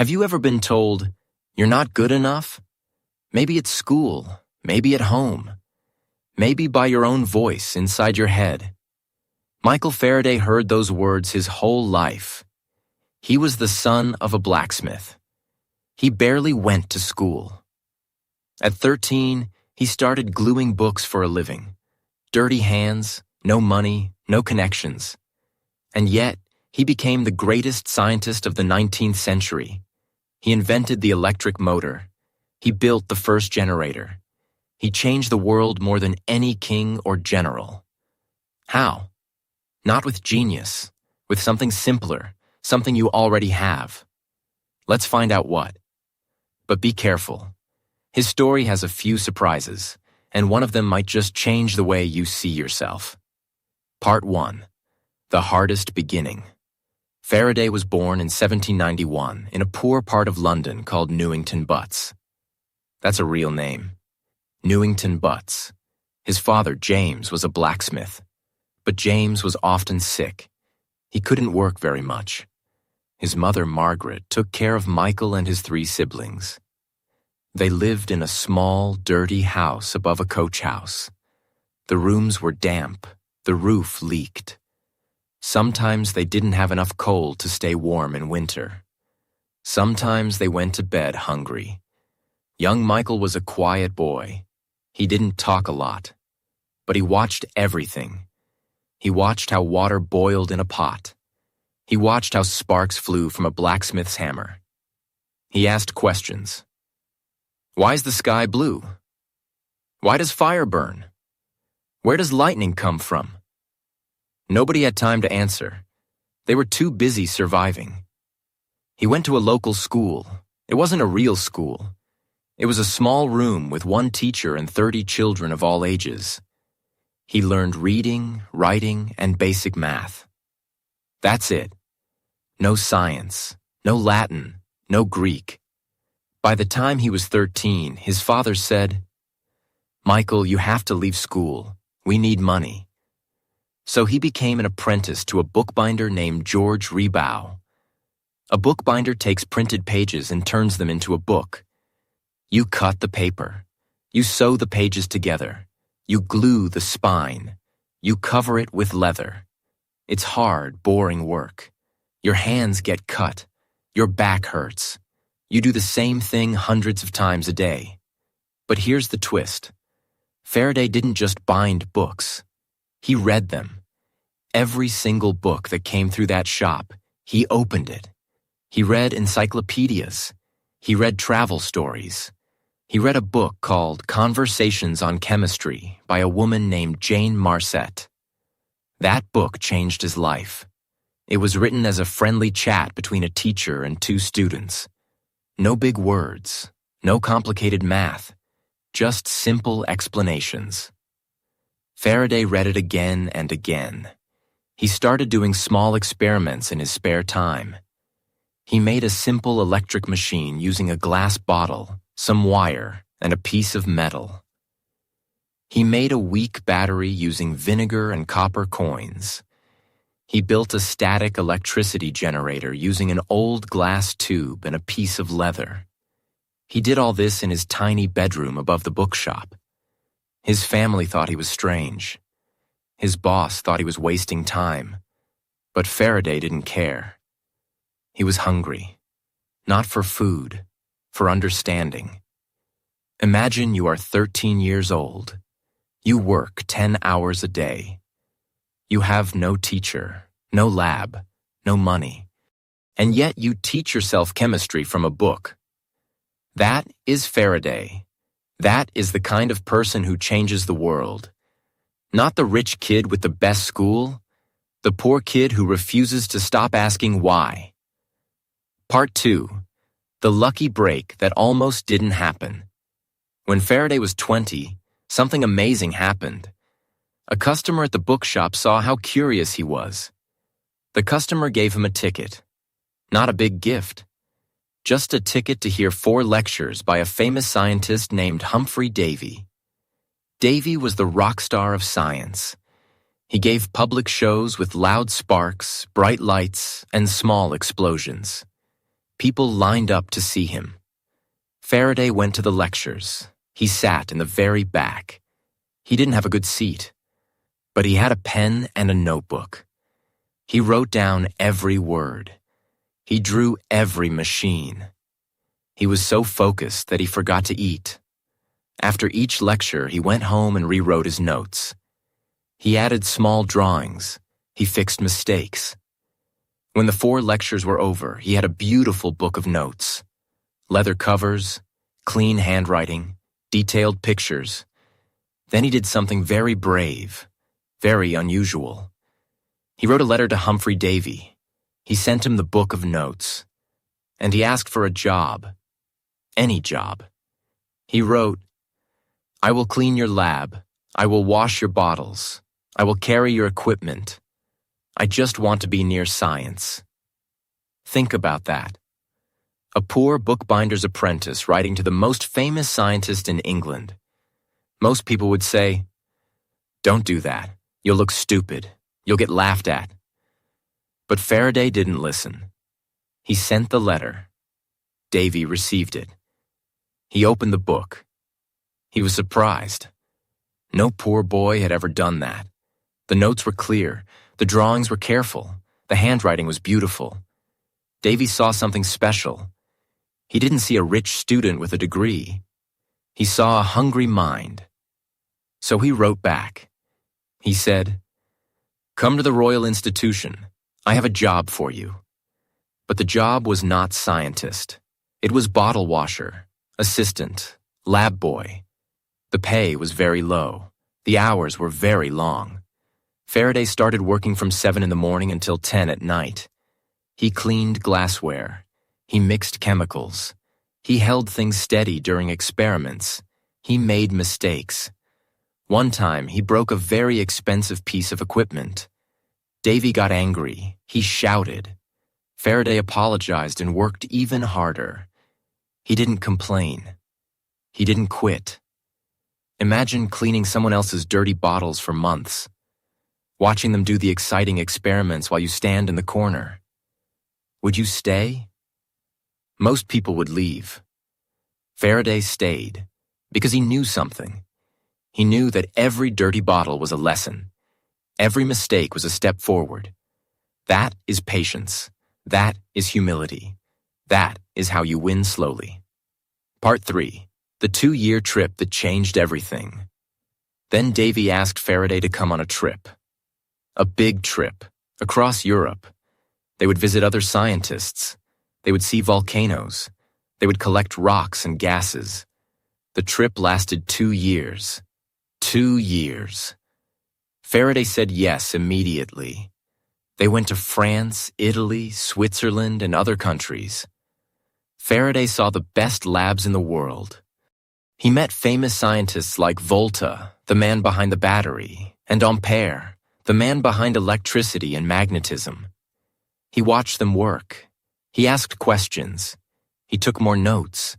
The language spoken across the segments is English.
Have you ever been told, "You're not good enough"? Maybe at school, maybe at home, maybe by your own voice inside your head. Michael Faraday heard those words his whole life. He was the son of a blacksmith. He barely went to school. At 13, he started gluing books for a living. Dirty hands, no money, no connections. And yet, he became the greatest scientist of the 19th century. He invented the electric motor. He built the first generator. He changed the world more than any king or general. How? Not with genius, with something simpler, something you already have. Let's find out what. But be careful. His story has a few surprises, and one of them might just change the way you see yourself. Part 1. The hardest beginning. Faraday was born in 1791 in a poor part of London called Newington Butts. That's a real name. Newington Butts. His father, James, was a blacksmith. But James was often sick. He couldn't work very much. His mother, Margaret, took care of Michael and his 3 siblings. They lived in a small, dirty house above a coach house. The rooms were damp. The roof leaked. Sometimes they didn't have enough coal to stay warm in winter. Sometimes they went to bed hungry. Young Michael was a quiet boy. He didn't talk a lot, but he watched everything. He watched how water boiled in a pot. He watched how sparks flew from a blacksmith's hammer. He asked questions. Why is the sky blue? Why does fire burn? Where does lightning come from? Nobody had time to answer. They were too busy surviving. He went to a local school. It wasn't a real school. It was a small room with 1 teacher and 30 children of all ages. He learned reading, writing, and basic math. That's it. No science, no Latin, no Greek. By the time he was 13, his father said, "Michael, you have to leave school. We need money." So he became an apprentice to a bookbinder named George Rebow. A bookbinder takes printed pages and turns them into a book. You cut the paper. You sew the pages together. You glue the spine. You cover it with leather. It's hard, boring work. Your hands get cut. Your back hurts. You do the same thing hundreds of times a day. But here's the twist. Faraday didn't just bind books. He read them. Every single book that came through that shop, he opened it. He read encyclopedias. He read travel stories. He read a book called Conversations on Chemistry by a woman named Jane Marcet. That book changed his life. It was written as a friendly chat between a teacher and 2 students. No big words, no complicated math, just simple explanations. Faraday read it again and again. He started doing small experiments in his spare time. He made a simple electric machine using a glass bottle, some wire, and a piece of metal. He made a weak battery using vinegar and copper coins. He built a static electricity generator using an old glass tube and a piece of leather. He did all this in his tiny bedroom above the bookshop. His family thought he was strange. His boss thought he was wasting time. But Faraday didn't care. He was hungry. Not for food, for understanding. Imagine you are 13 years old. You work 10 hours a day. You have no teacher, no lab, no money. And yet you teach yourself chemistry from a book. That is Faraday. That is the kind of person who changes the world. Not the rich kid with the best school, the poor kid who refuses to stop asking why. Part 2. The lucky break that almost didn't happen. When Faraday was 20, something amazing happened. A customer at the bookshop saw how curious he was. The customer gave him a ticket. Not a big gift. Just a ticket to hear 4 lectures by a famous scientist named Humphrey Davy. Davy was the rock star of science. He gave public shows with loud sparks, bright lights, and small explosions. People lined up to see him. Faraday went to the lectures. He sat in the very back. He didn't have a good seat, but he had a pen and a notebook. He wrote down every word. He drew every machine. He was so focused that he forgot to eat. After each lecture, he went home and rewrote his notes. He added small drawings. He fixed mistakes. When the 4 lectures were over, he had a beautiful book of notes. Leather covers, clean handwriting, detailed pictures. Then he did something very brave, very unusual. He wrote a letter to Humphrey Davy. He sent him the book of notes. And he asked for a job. Any job. He wrote, "I will clean your lab. I will wash your bottles. I will carry your equipment. I just want to be near science." Think about that. A poor bookbinder's apprentice writing to the most famous scientist in England. Most people would say, "Don't do that. You'll look stupid. You'll get laughed at." But Faraday didn't listen. He sent the letter. Davy received it. He opened the book. He was surprised. No poor boy had ever done that. The notes were clear. The drawings were careful. The handwriting was beautiful. Davy saw something special. He didn't see a rich student with a degree. He saw a hungry mind. So he wrote back. He said, "Come to the Royal Institution. I have a job for you." But the job was not scientist. It was bottle washer, assistant, lab boy. The pay was very low. The hours were very long. Faraday started working from 7 in the morning until 10 at night. He cleaned glassware. He mixed chemicals. He held things steady during experiments. He made mistakes. One time, he broke a very expensive piece of equipment. Davy got angry. He shouted. Faraday apologized and worked even harder. He didn't complain. He didn't quit. Imagine cleaning someone else's dirty bottles for months, watching them do the exciting experiments while you stand in the corner. Would you stay? Most people would leave. Faraday stayed because he knew something. He knew that every dirty bottle was a lesson. Every mistake was a step forward. That is patience. That is humility. That is how you win slowly. Part 3. The 2-year trip that changed everything. Then Davy asked Faraday to come on a trip. A big trip, across Europe. They would visit other scientists. They would see volcanoes. They would collect rocks and gases. The trip lasted 2 years. 2 years. Faraday said yes immediately. They went to France, Italy, Switzerland, and other countries. Faraday saw the best labs in the world. He met famous scientists like Volta, the man behind the battery, and Ampere, the man behind electricity and magnetism. He watched them work. He asked questions. He took more notes.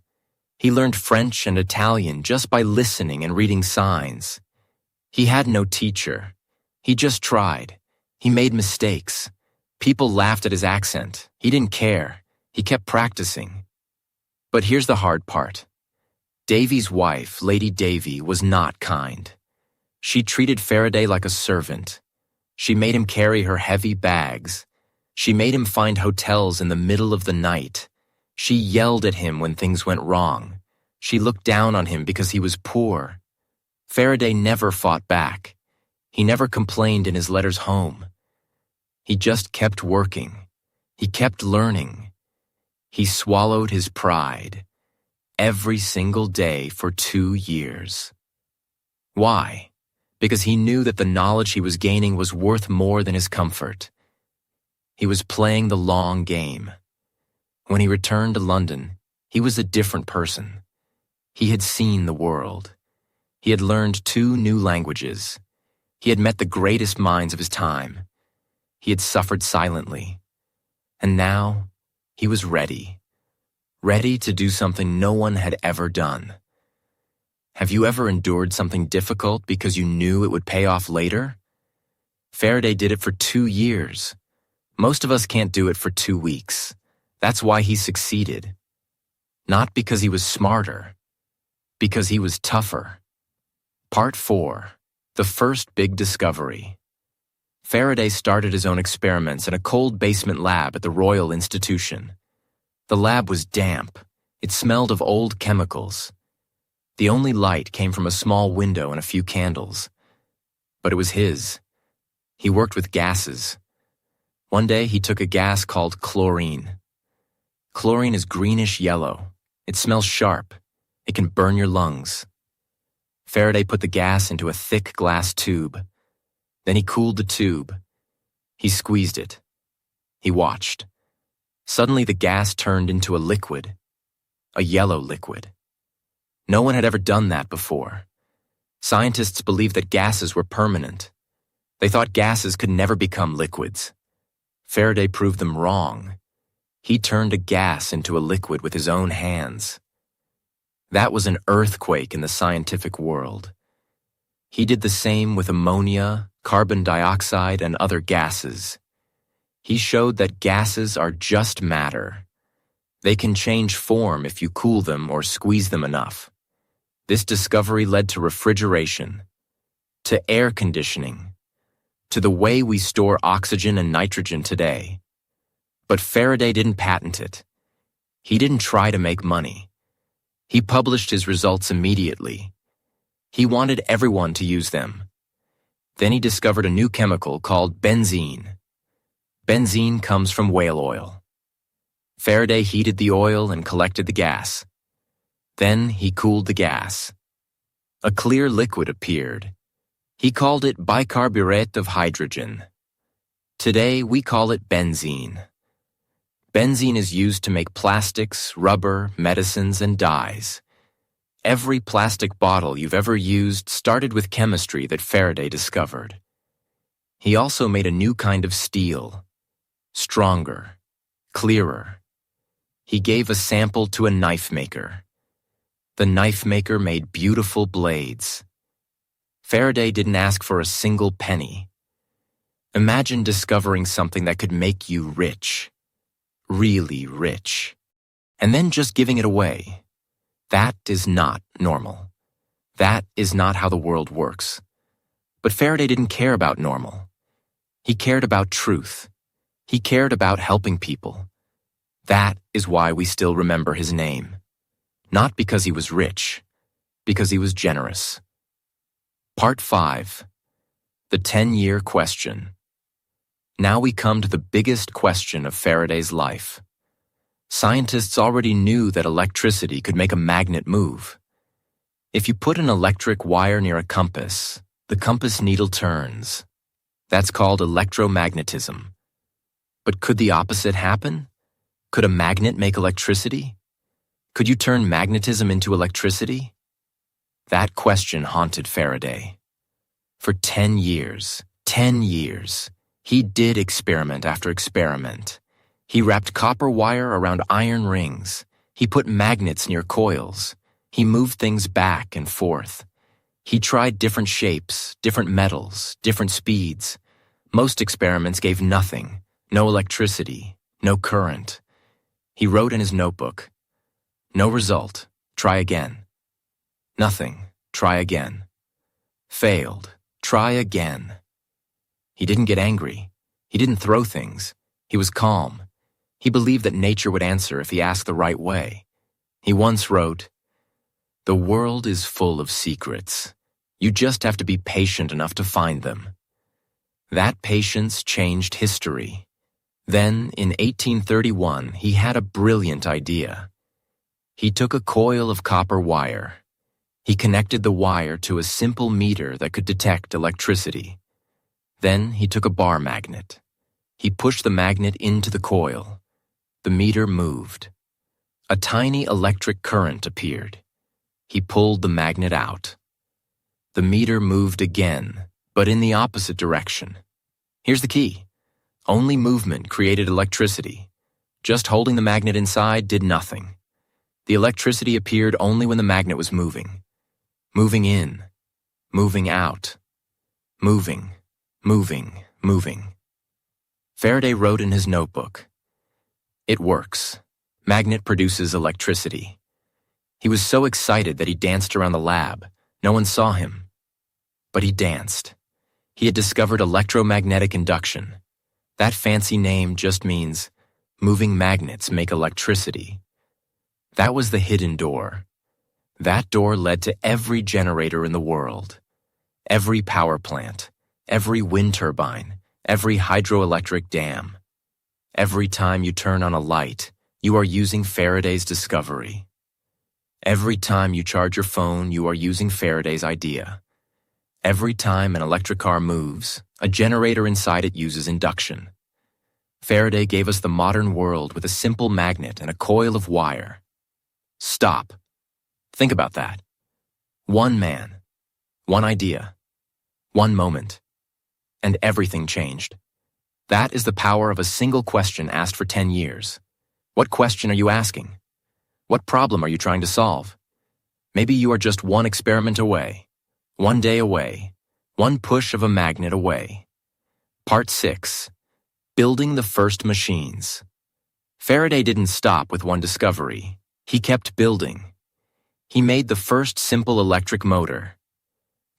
He learned French and Italian just by listening and reading signs. He had no teacher. He just tried. He made mistakes. People laughed at his accent. He didn't care. He kept practicing. But here's the hard part. Davy's wife, Lady Davy, was not kind. She treated Faraday like a servant. She made him carry her heavy bags. She made him find hotels in the middle of the night. She yelled at him when things went wrong. She looked down on him because he was poor. Faraday never fought back. He never complained in his letters home. He just kept working. He kept learning. He swallowed his pride. Every single day for 2 years. Why? Because he knew that the knowledge he was gaining was worth more than his comfort. He was playing the long game. When he returned to London, he was a different person. He had seen the world. He had learned 2 new languages. He had met the greatest minds of his time. He had suffered silently. And now, he was ready. Ready to do something no one had ever done. Have you ever endured something difficult because you knew it would pay off later? Faraday did it for 2 years. Most of us can't do it for 2 weeks. That's why he succeeded. Not because he was smarter, because he was tougher. Part 4. The first big discovery. Faraday started his own experiments in a cold basement lab at the Royal Institution. The lab was damp. It smelled of old chemicals. The only light came from a small window and a few candles. But it was his. He worked with gases. One day he took a gas called chlorine. Chlorine is greenish yellow. It smells sharp. It can burn your lungs. Faraday put the gas into a thick glass tube. Then he cooled the tube. He squeezed it. He watched. Suddenly the gas turned into a liquid. A yellow liquid. No one had ever done that before. Scientists believed that gases were permanent. They thought gases could never become liquids. Faraday proved them wrong. He turned a gas into a liquid with his own hands. That was an earthquake in the scientific world. He did the same with ammonia, carbon dioxide, and other gases. He showed that gases are just matter. They can change form if you cool them or squeeze them enough. This discovery led to refrigeration, to air conditioning, to the way we store oxygen and nitrogen today. But Faraday didn't patent it. He didn't try to make money. He published his results immediately. He wanted everyone to use them. Then he discovered a new chemical called benzene. Benzene comes from whale oil. Faraday heated the oil and collected the gas. Then he cooled the gas. A clear liquid appeared. He called it bicarbonate of hydrogen. Today we call it benzene. Benzene is used to make plastics, rubber, medicines, and dyes. Every plastic bottle you've ever used started with chemistry that Faraday discovered. He also made a new kind of steel. Stronger, clearer. He gave a sample to a knife maker. The knife maker made beautiful blades. Faraday didn't ask for a single penny. Imagine discovering something that could make you rich. Really rich. And then just giving it away. That is not normal. That is not how the world works. But Faraday didn't care about normal. He cared about truth. He cared about helping people. That is why we still remember his name. Not because he was rich, because he was generous. Part 5. The 10-year question. Now we come to the biggest question of Faraday's life. Scientists already knew that electricity could make a magnet move. If you put an electric wire near a compass, the compass needle turns. That's called electromagnetism. But could the opposite happen? Could a magnet make electricity? Could you turn magnetism into electricity? That question haunted Faraday. For 10 years, he did experiment after experiment. He wrapped copper wire around iron rings. He put magnets near coils. He moved things back and forth. He tried different shapes, different metals, different speeds. Most experiments gave nothing, no electricity, no current. He wrote in his notebook, "No result, try again. Nothing, try again. Failed, try again." He didn't get angry. He didn't throw things. He was calm. He believed that nature would answer if he asked the right way. He once wrote, "The world is full of secrets. You just have to be patient enough to find them." That patience changed history. Then, in 1831, he had a brilliant idea. He took a coil of copper wire. He connected the wire to a simple meter that could detect electricity. Then he took a bar magnet. He pushed the magnet into the coil. The meter moved. A tiny electric current appeared. He pulled the magnet out. The meter moved again, but in the opposite direction. Here's the key. Only movement created electricity. Just holding the magnet inside did nothing. The electricity appeared only when the magnet was moving. Moving in, moving out, moving, moving. Faraday wrote in his notebook, It works. Magnet produces electricity. He was so excited that he danced around the lab. No one saw him. But he danced. He had discovered electromagnetic induction. That fancy name just means moving magnets make electricity. That was the hidden door. That door led to every generator in the world. Every power plant, every wind turbine, every hydroelectric dam. Every time you turn on a light, you are using Faraday's discovery. Every time you charge your phone, you are using Faraday's idea. Every time an electric car moves, a generator inside it uses induction. Faraday gave us the modern world with a simple magnet and a coil of wire. Stop. Think about that. One man, one idea, one moment, and everything changed. That is the power of a single question asked for 10 years. What question are you asking? What problem are you trying to solve? Maybe you are just one experiment away, one day away, one push of a magnet away. Part 6. Building the first machines. Faraday didn't stop with one discovery. He kept building. He made the first simple electric motor.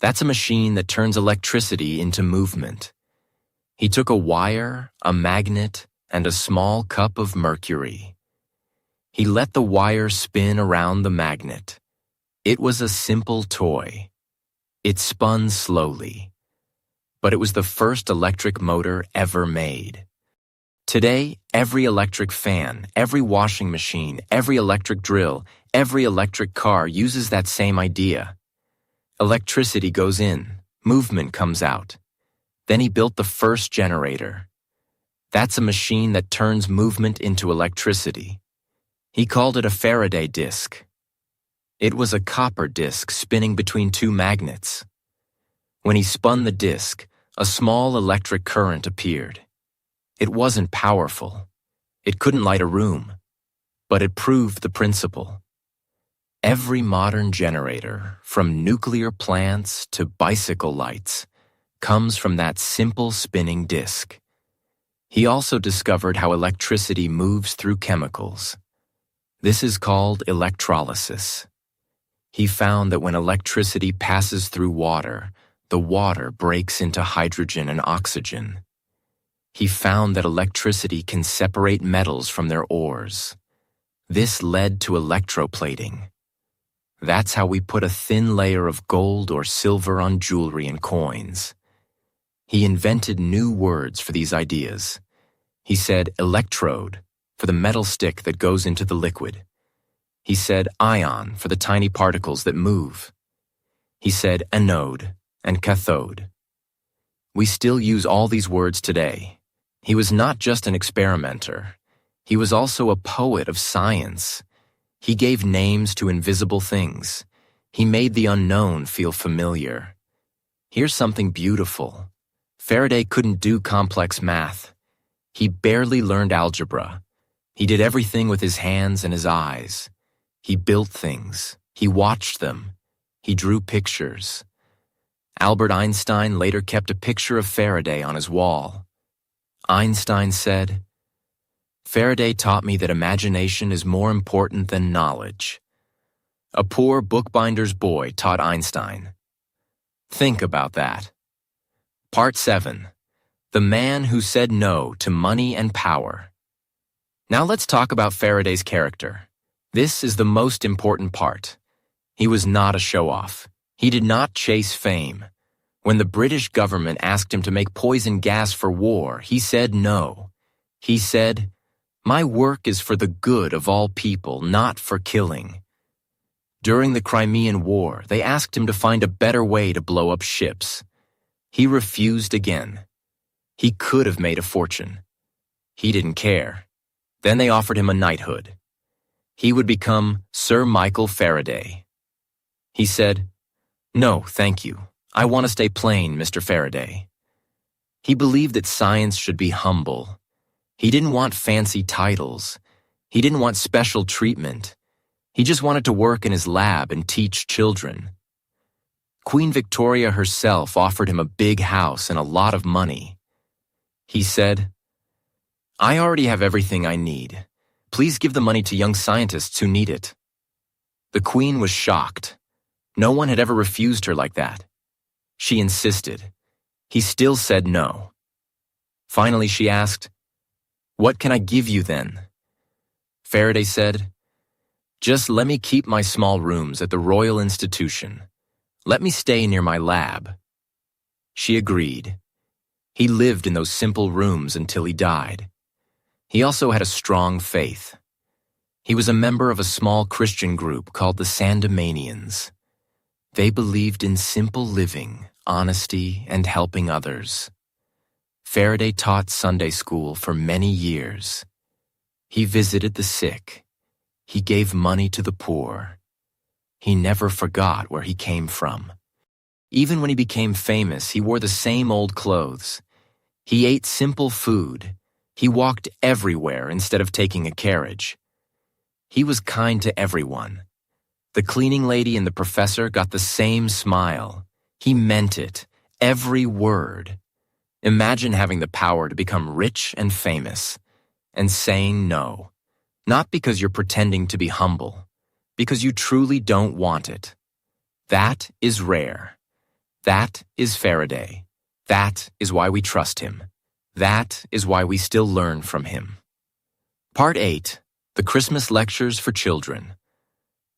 That's a machine that turns electricity into movement. He took a wire, a magnet, and a small cup of mercury. He let the wire spin around the magnet. It was a simple toy. It spun slowly. But it was the first electric motor ever made. Today, every electric fan, every washing machine, every electric drill, every electric car uses that same idea. Electricity goes in, movement comes out. Then he built the first generator. That's a machine that turns movement into electricity. He called it a Faraday disc. It was a copper disc spinning between two magnets. When he spun the disc, a small electric current appeared. It wasn't powerful. It couldn't light a room, but it proved the principle. Every modern generator, from nuclear plants to bicycle lights, comes from that simple spinning disc. He also discovered how electricity moves through chemicals. This is called electrolysis. He found that when electricity passes through water, the water breaks into hydrogen and oxygen. He found that electricity can separate metals from their ores. This led to electroplating. That's how we put a thin layer of gold or silver on jewelry and coins. He invented new words for these ideas. He said electrode for the metal stick that goes into the liquid. He said ion for the tiny particles that move. He said anode and cathode. We still use all these words today. He was not just an experimenter. He was also a poet of science. He gave names to invisible things. He made the unknown feel familiar. Here's something beautiful. Faraday couldn't do complex math. He barely learned algebra. He did everything with his hands and his eyes. He built things. He watched them. He drew pictures. Albert Einstein later kept a picture of Faraday on his wall. Einstein said, "Faraday taught me that imagination is more important than knowledge." A poor bookbinder's boy taught Einstein. Think about that. Part 7. The man who said no to money and power. Now let's talk about Faraday's character. This is the most important part. He was not a show-off. He did not chase fame. When the British government asked him to make poison gas for war, he said no. He said, "My work is for the good of all people, not for killing." During the Crimean War, they asked him to find a better way to blow up ships. He refused again. He could have made a fortune. He didn't care. Then they offered him a knighthood. He would become Sir Michael Faraday. He said, "No, thank you. I want to stay plain, Mr. Faraday." He believed that science should be humble. He didn't want fancy titles. He didn't want special treatment. He just wanted to work in his lab and teach children. Queen Victoria herself offered him a big house and a lot of money. He said, "I already have everything I need. Please give the money to young scientists who need it." The Queen was shocked. No one had ever refused her like that. She insisted. He still said no. Finally, she asked, "What can I give you then?" Faraday said, "Just let me keep my small rooms at the Royal Institution. Let me stay near my lab." She agreed. He lived in those simple rooms until he died. He also had a strong faith. He was a member of a small Christian group called the Sandemanians. They believed in simple living, honesty, and helping others. Faraday taught Sunday school for many years. He visited the sick. He gave money to the poor. He never forgot where he came from. Even when he became famous, he wore the same old clothes. He ate simple food. He walked everywhere instead of taking a carriage. He was kind to everyone. The cleaning lady and the professor got the same smile. He meant it, every word. Imagine having the power to become rich and famous, and saying no. Not because you're pretending to be humble, because you truly don't want it. That is rare. That is Faraday. That is why we trust him. That is why we still learn from him. Part 8. The Christmas Lectures for Children.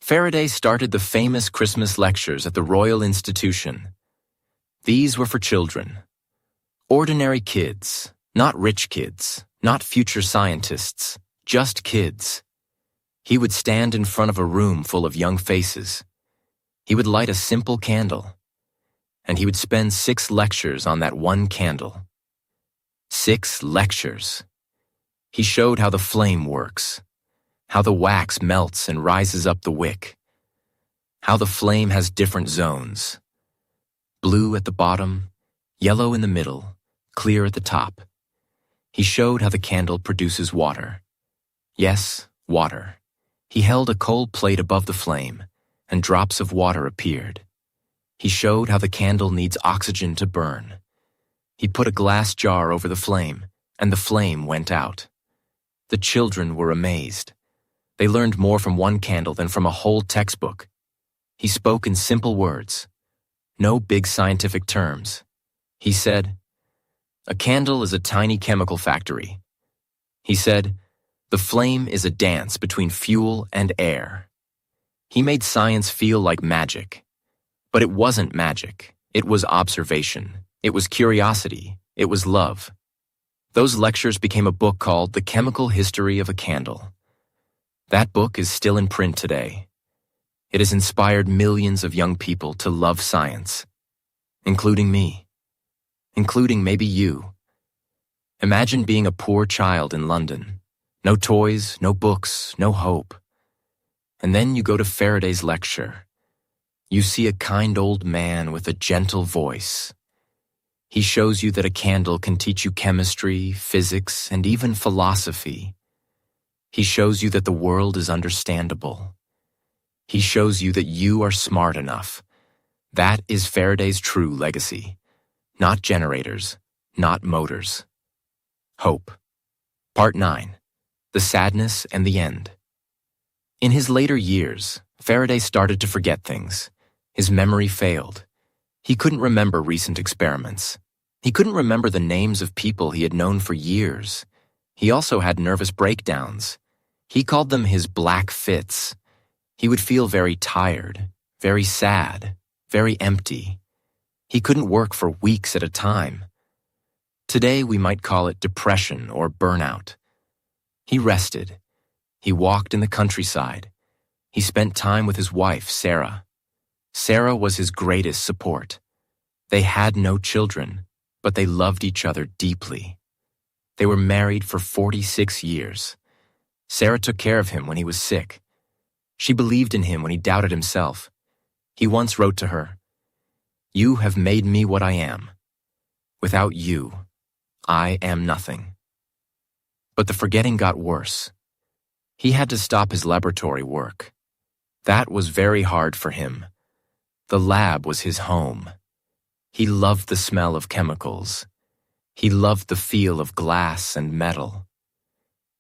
Faraday started the famous Christmas lectures at the Royal Institution. These were for children. Ordinary kids, not rich kids, not future scientists, just kids. He would stand in front of a room full of young faces. He would light a simple candle, and he would spend 6 lectures on that one candle. 6 lectures. He showed how the flame works, how the wax melts and rises up the wick, how the flame has different zones. Blue at the bottom, yellow in the middle, clear at the top. He showed how the candle produces water. Yes, water. He held a cold plate above the flame, and drops of water appeared. He showed how the candle needs oxygen to burn. He put a glass jar over the flame, and the flame went out. The children were amazed. They learned more from one candle than from a whole textbook. He spoke in simple words. No big scientific terms. He said, "A candle is a tiny chemical factory." He said, "The flame is a dance between fuel and air." He made science feel like magic. But it wasn't magic. It was observation. It was curiosity. It was love. Those lectures became a book called The Chemical History of a Candle. That book is still in print today. It has inspired millions of young people to love science, including me, including maybe you. Imagine being a poor child in London. No toys, no books, no hope. And then you go to Faraday's lecture. You see a kind old man with a gentle voice. He shows you that a candle can teach you chemistry, physics, and even philosophy. He shows you that the world is understandable. He shows you that you are smart enough. That is Faraday's true legacy. Not generators, not motors. Hope. Part 9. The Sadness and the End. In his later years, Faraday started to forget things. His memory failed. He couldn't remember recent experiments. He couldn't remember the names of people he had known for years. He also had nervous breakdowns. He called them his black fits. He would feel very tired, very sad, very empty. He couldn't work for weeks at a time. Today we might call it depression or burnout. He rested. He walked in the countryside. He spent time with his wife, Sarah. Sarah was his greatest support. They had no children, but they loved each other deeply. They were married for 46 years. Sarah took care of him when he was sick. She believed in him when he doubted himself. He once wrote to her, "You have made me what I am. Without you, I am nothing." But the forgetting got worse. He had to stop his laboratory work. That was very hard for him. The lab was his home. He loved the smell of chemicals. He loved the feel of glass and metal.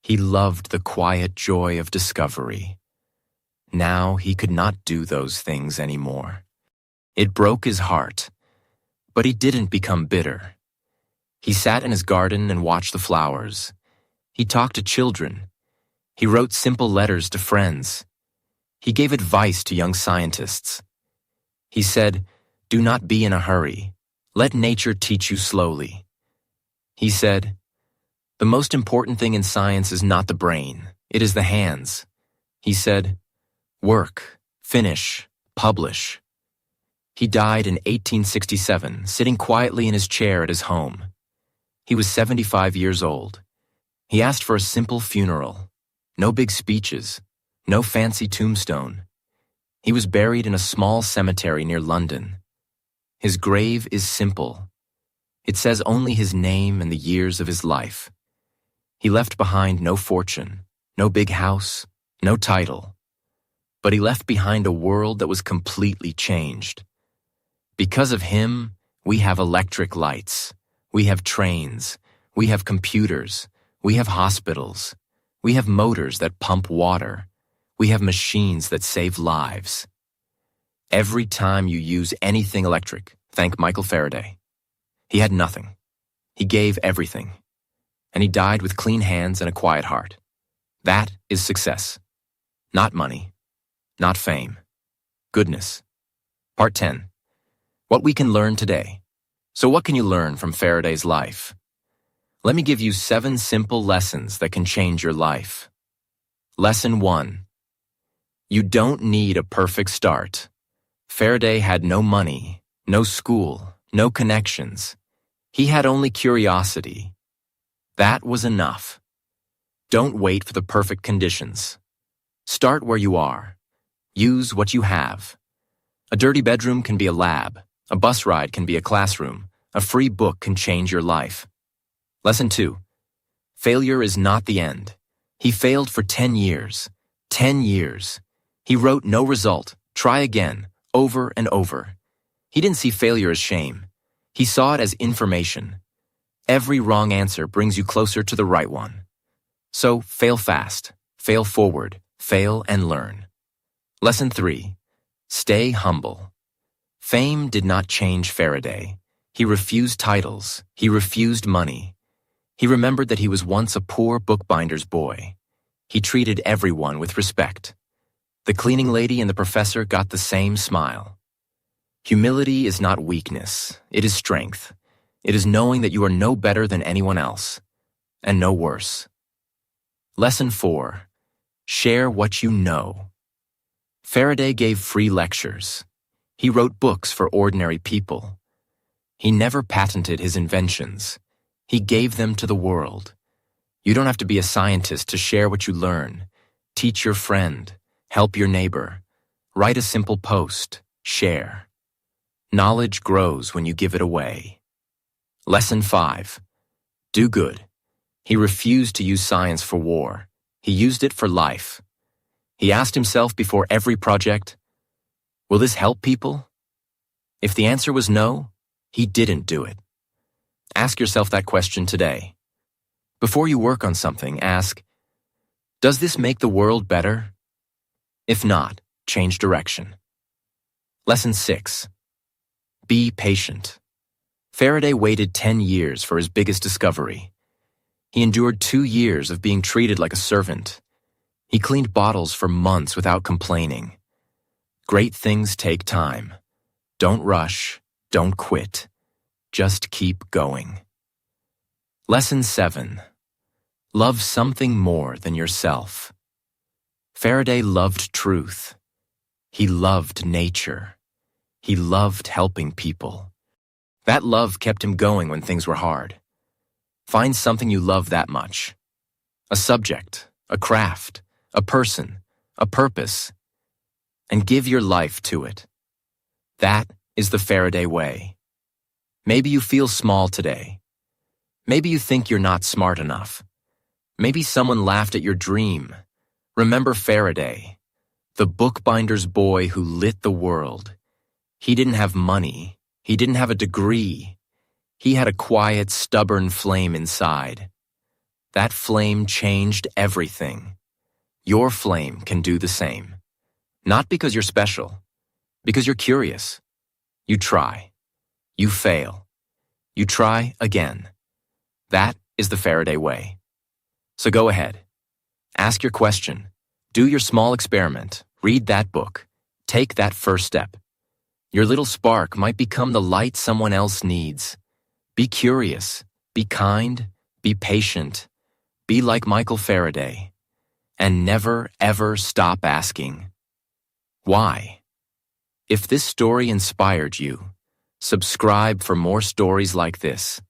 He loved the quiet joy of discovery. Now he could not do those things anymore. It broke his heart, but he didn't become bitter. He sat in his garden and watched the flowers. He talked to children. He wrote simple letters to friends. He gave advice to young scientists. He said, "Do not be in a hurry. Let nature teach you slowly." He said, "The most important thing in science is not the brain, it is the hands." He said, "Work, finish, publish." He died in 1867, sitting quietly in his chair at his home. He was 75 years old. He asked for a simple funeral. No big speeches, no fancy tombstone. He was buried in a small cemetery near London. His grave is simple. It says only his name and the years of his life. He left behind no fortune, no big house, no title. But he left behind a world that was completely changed. Because of him, we have electric lights, we have trains, we have computers, we have hospitals, we have motors that pump water, we have machines that save lives. Every time you use anything electric, thank Michael Faraday. He had nothing. He gave everything. And he died with clean hands and a quiet heart. That is success. Not money. Not fame. Goodness. Part 10. What we can learn today. So what can you learn from Faraday's life? Let me give you 7 simple lessons that can change your life. Lesson 1. You don't need a perfect start. Faraday had no money, no school, no connections. He had only curiosity. That was enough. Don't wait for the perfect conditions. Start where you are. Use what you have. A dirty bedroom can be a lab. A bus ride can be a classroom. A free book can change your life. Lesson 2. Failure is not the end. He failed for 10 years. 10 years. He wrote no result. Try again. Over and over. He didn't see failure as shame. He saw it as information. Every wrong answer brings you closer to the right one. So fail fast, fail forward, fail and learn. Lesson 3. Stay humble. Fame did not change Faraday. He refused titles. He refused money. He remembered that he was once a poor bookbinder's boy. He treated everyone with respect. The cleaning lady and the professor got the same smile. Humility is not weakness, it is strength. It is knowing that you are no better than anyone else, and no worse. Lesson 4. Share what you know. Faraday gave free lectures. He wrote books for ordinary people. He never patented his inventions. He gave them to the world. You don't have to be a scientist to share what you learn. Teach your friend. Help your neighbor. Write a simple post. Share. Knowledge grows when you give it away. Lesson 5. Do good. He refused to use science for war. He used it for life. He asked himself before every project, will this help people? If the answer was no, he didn't do it. Ask yourself that question today. Before you work on something, ask, does this make the world better? If not, change direction. Lesson 6. Be patient. Faraday waited 10 years for his biggest discovery. He endured 2 years of being treated like a servant. He cleaned bottles for months without complaining. Great things take time. Don't rush. Don't quit. Just keep going. Lesson 7. Love something more than yourself. Faraday loved truth. He loved nature. He loved helping people. That love kept him going when things were hard. Find something you love that much. A subject, a craft, a person, a purpose, and give your life to it. That is the Faraday way. Maybe you feel small today. Maybe you think you're not smart enough. Maybe someone laughed at your dream. Remember Faraday, the bookbinder's boy who lit the world. He didn't have money. He didn't have a degree. He had a quiet, stubborn flame inside. That flame changed everything. Your flame can do the same. Not because you're special, because you're curious. You try. You fail. You try again. That is the Faraday way. So go ahead. Ask your question. Do your small experiment. Read that book. Take that first step. Your little spark might become the light someone else needs. Be curious. Be kind. Be patient. Be like Michael Faraday. And never, ever stop asking, why? If this story inspired you, subscribe for more stories like this.